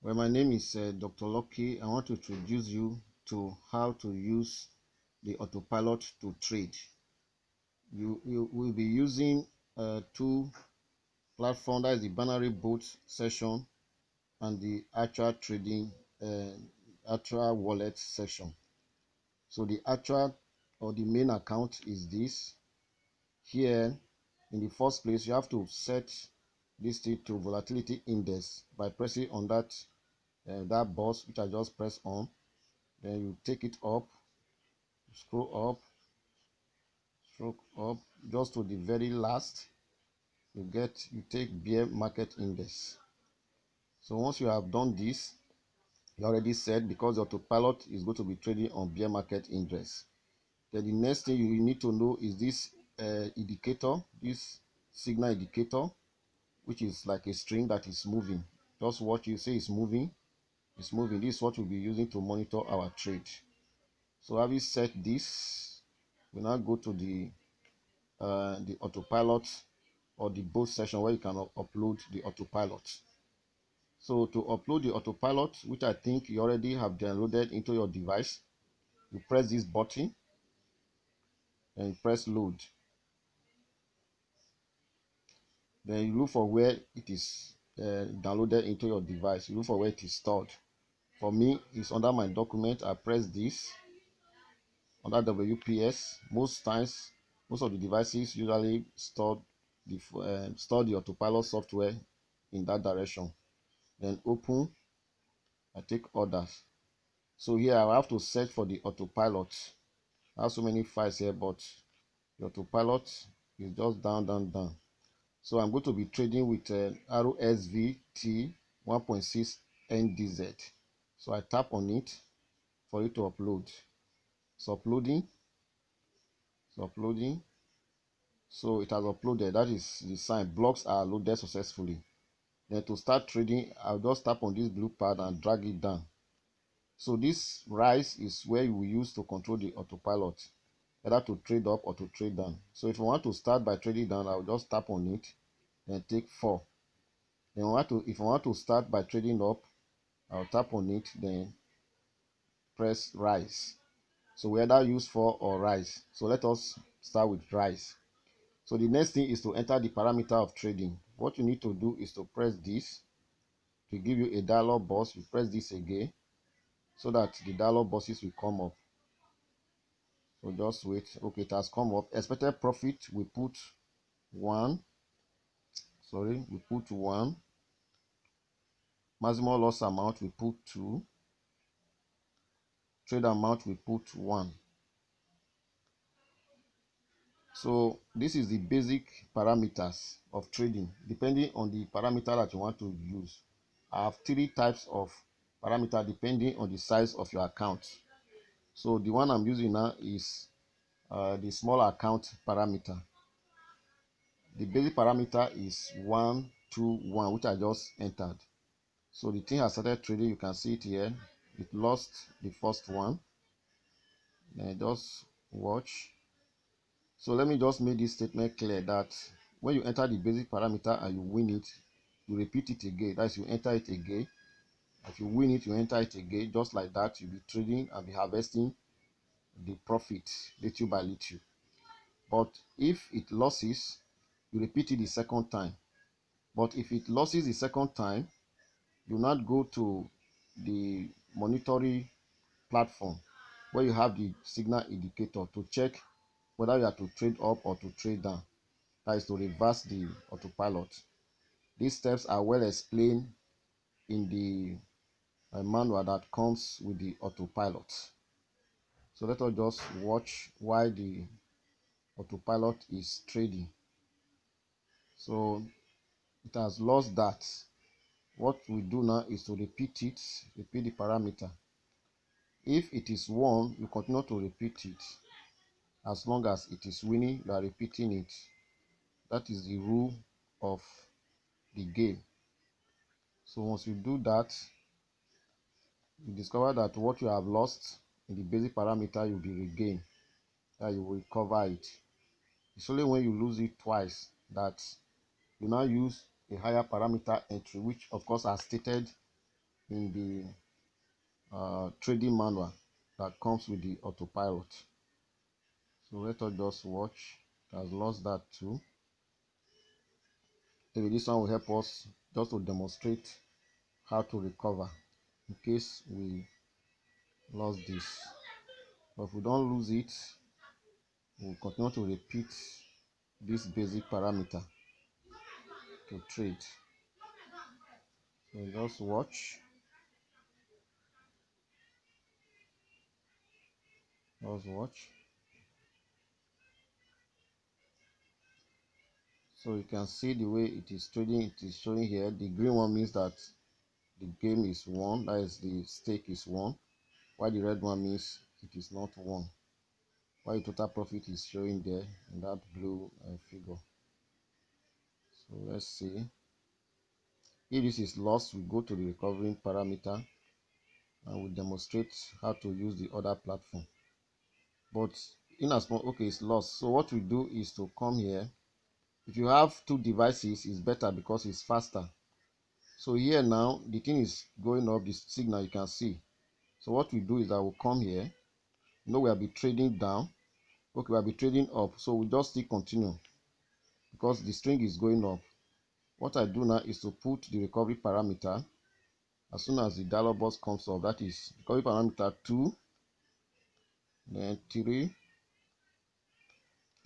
Well, my name is Dr. Lucky. I want to introduce you to how to use the autopilot to trade. You will be using two platforms, that is the binary boat session and the actual trading actual wallet session. So the actual or the main account is this. Here in the first place, you have to set this thing to volatility index by pressing on that box which I just pressed on. Then you take it up, scroll up just to the very last. You take bear market index. So once you have done this, you already said, because the autopilot is going to be trading on bear market index. Then the next thing you need to know is this indicator, this signal indicator, which is like a string that is moving. Just what you say is moving. It's moving. This is what we'll be using to monitor our trade. So having set this, we now go to the autopilot or the boat session where you can upload the autopilot. So to upload the autopilot, which I think you already have downloaded into your device, you press this button and press load. Then you look for where it is downloaded into your device. You look for where it is stored. For me, it's under my document. I press this under WPS. Most times, most of the devices usually store the autopilot software in that direction. Then open. I take others. So here I have to search for the autopilot. I have so many files here, but the autopilot is just down. So I'm going to be trading with RSVT 1.6 NDZ. So I tap on it for it to upload. It's uploading. So it has uploaded. That is the sign. Blocks are loaded successfully. Then to start trading, I'll just tap on this blue pad and drag it down. So this rise is where you will use to control the autopilot, either to trade up or to trade down. So if you want to start by trading down, I'll just tap on it and take 4. Then if I want to start by trading up, I'll tap on it, then press rise. So we either use 4 or rise. So let us start with rise. So the next thing is to enter the parameter of trading. What you need to do is to press this to give you a dialog box. You press this again so that the dialog boxes will come up. So just wait. Okay, it has come up. Expected profit, we put 1. We put 1. Maximum loss amount, we put 2. Trade amount, we put 1. So this is the basic parameters of trading. Depending on the parameter that you want to use, I have 3 types of parameter depending on the size of your account. So the one I'm using now is the small account parameter. The basic parameter is 1, 2, 1, which I just entered. So the thing has started trading. You can see it here. It lost the first one. Then just watch. So let me just make this statement clear that when you enter the basic parameter and you win it, you repeat it again. That is, you enter it again. If you win it, you enter it again. Just like that, you'll be trading and be harvesting the profit little by little. But if it loses, you repeat it the second time. But if it loses the second time, you not go to the monitoring platform where you have the signal indicator to check whether you are to trade up or to trade down. That is to reverse the autopilot. These steps are well explained in the manual that comes with the autopilot. So let us just watch why the autopilot is trading. So it has lost that. What we do now is to repeat the parameter. If it is 1, you continue to repeat it. As long as it is winning, you are repeating it. That is the rule of the game. So once you do that, you discover that what you have lost in the basic parameter will be regained, that you will recover it. It's only when you lose it twice that you now use a higher parameter entry, which of course are stated in the trading manual that comes with the autopilot. So let us just watch. It has lost that too. Maybe this one will help us just to demonstrate how to recover in case we lost this. But if we don't lose it, we'll continue to repeat this basic parameter to trade. So just watch. Just watch. So you can see the way it is trading. It is showing here. The green one means that the game is won. That is, the stake is won. While the red one means it is not won. While the total profit is showing there in that blue figure. So let's see. If this is lost, we go to the recovering parameter and we demonstrate how to use the other platform. But in as much, okay, it's lost. So what we do is to come here. If you have two devices, it's better because it's faster. So here now, the thing is going up, the signal you can see. So what we do is that we'll come here. You know, we'll be trading down. Okay, we'll be trading up. So we just still continue because the string is going up. What I do now is to put the recovery parameter. As soon as the dialog box comes up, that is recovery parameter 2, then 3,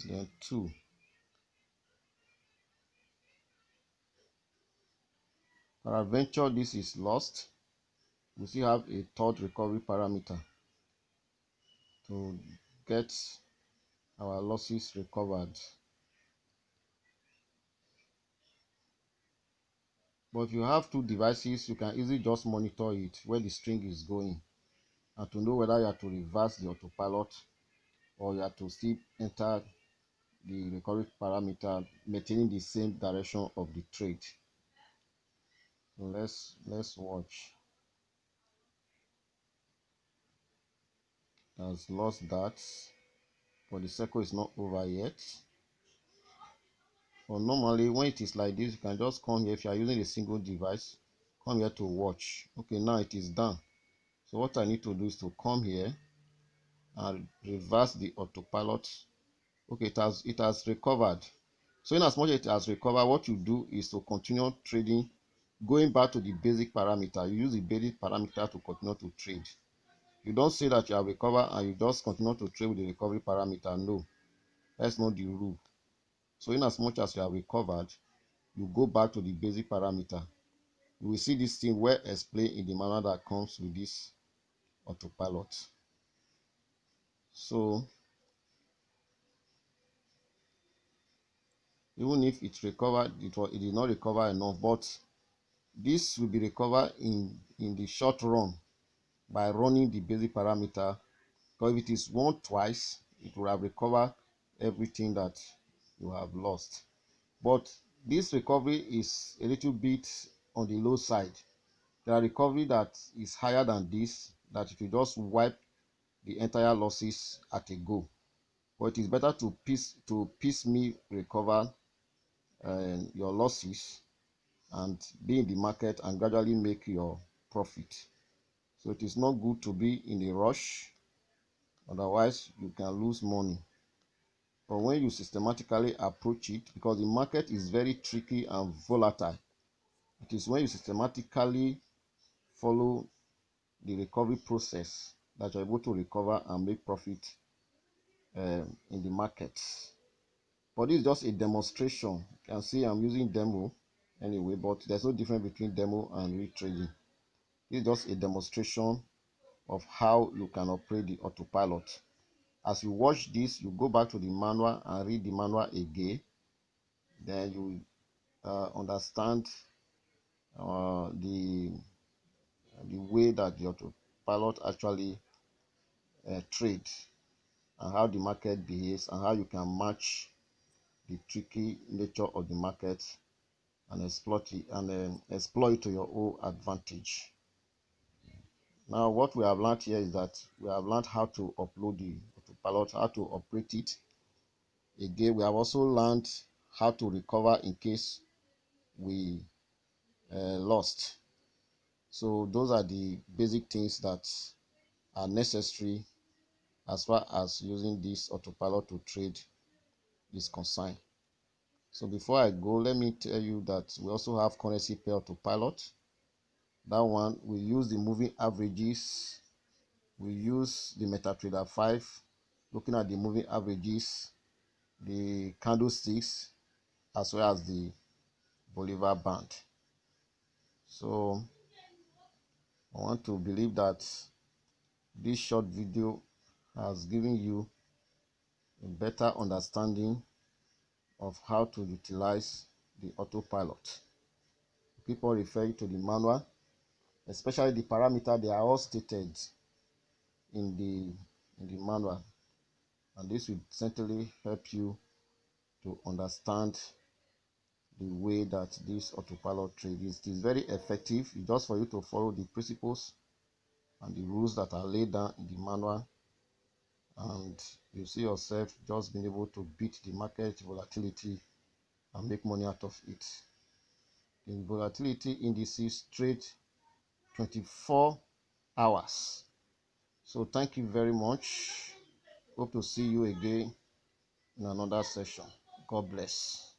then 2. Peradventure this is lost, we still have a third recovery parameter to get our losses recovered. But if you have two devices, you can easily just monitor it where the string is going and to know whether you have to reverse the autopilot or you have to still enter the recovery parameter maintaining the same direction of the trade. So let's watch. It has lost that, but the circle is not over yet. But normally when it is like this, you can just come here. If you are using a single device, come here to watch. Okay, now it is done. So what I need to do is to come here and reverse the autopilot. Okay, it has recovered. So in as much as it has recovered, what you do is to continue trading, going back to the basic parameter. You use the basic parameter to continue to trade. You don't say that you have recovered and you just continue to trade with the recovery parameter. No, that's not the rule. So in as much as you have recovered, you go back to the basic parameter. You will see this thing well explained in the manual that comes with this autopilot. So even if it recovered, it did not recover enough, but this will be recovered in the short run by running the basic parameter, because if it is won twice, it will have recovered everything that you have lost. But this recovery is a little bit on the low side. There are recovery that is higher than this, that it will just wipe the entire losses at a go. But it is better to piecemeal recover your losses and be in the market and gradually make your profit. So it is not good to be in a rush, otherwise you can lose money. But when you systematically approach it, because the market is very tricky and volatile, it is when you systematically follow the recovery process that you're able to recover and make profit in the market. But this is just a demonstration. You can see I'm using demo anyway, but there's no difference between demo and real trading. This is just a demonstration of how you can operate the autopilot. As you watch this, you go back to the manual and read the manual again. Then you understand the way that the autopilot actually trades and how the market behaves and how you can match the tricky nature of the market and exploit to your own advantage. Now what we have learned here is that we have learned how to upload the autopilot, how to operate it. Again, we have also learned how to recover in case we lost. So those are the basic things that are necessary as far as using this autopilot to trade is concerned. So before I go, let me tell you that we also have currency pair autopilot. That one we use the moving averages, we use the MetaTrader 5, looking at the moving averages, the candlesticks, as well as the Bolivar band. So I want to believe that this short video has given you a better understanding of how to utilize the autopilot. People refer to the manual, especially the parameter. They are all stated in the manual, and this will certainly help you to understand the way that this autopilot trade is. It is very effective. It's just for you to follow the principles and the rules that are laid down in the manual, and you see yourself just being able to beat the market volatility and make money out of it. The volatility indices trade 24 hours. So thank you very much. Hope to see you again in another session. God bless.